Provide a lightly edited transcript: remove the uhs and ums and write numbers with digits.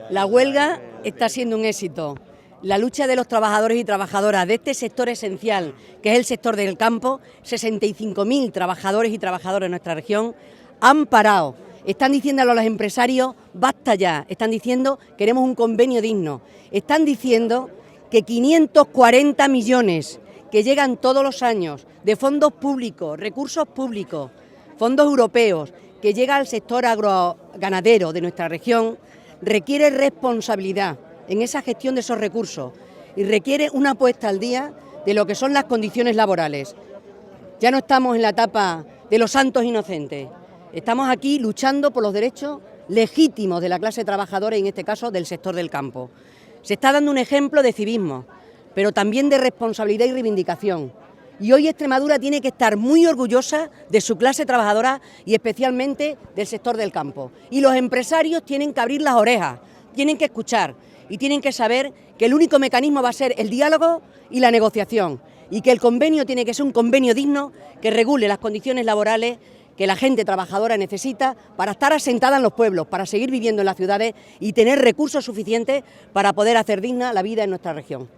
La huelga está siendo un éxito. La lucha de los trabajadores y trabajadoras de este sector esencial, que es el sector del campo, 65.000 trabajadores y trabajadoras en nuestra región, han parado. Están diciéndole a los empresarios, basta ya. Están diciendo, queremos un convenio digno. Están diciendo que 540 millones que llegan todos los años de fondos públicos, recursos públicos, fondos europeos, que llega al sector agroganadero de nuestra región, requiere responsabilidad en esa gestión de esos recursos y requiere una puesta al día de lo que son las condiciones laborales. Ya no estamos en la etapa de los santos inocentes, estamos aquí luchando por los derechos legítimos de la clase trabajadora y en este caso del sector del campo. Se está dando un ejemplo de civismo, pero también de responsabilidad y reivindicación. Y hoy Extremadura tiene que estar muy orgullosa de su clase trabajadora y especialmente del sector del campo. Y los empresarios tienen que abrir las orejas, tienen que escuchar y tienen que saber que el único mecanismo va a ser el diálogo y la negociación y que el convenio tiene que ser un convenio digno que regule las condiciones laborales que la gente trabajadora necesita para estar asentada en los pueblos, para seguir viviendo en las ciudades y tener recursos suficientes para poder hacer digna la vida en nuestra región.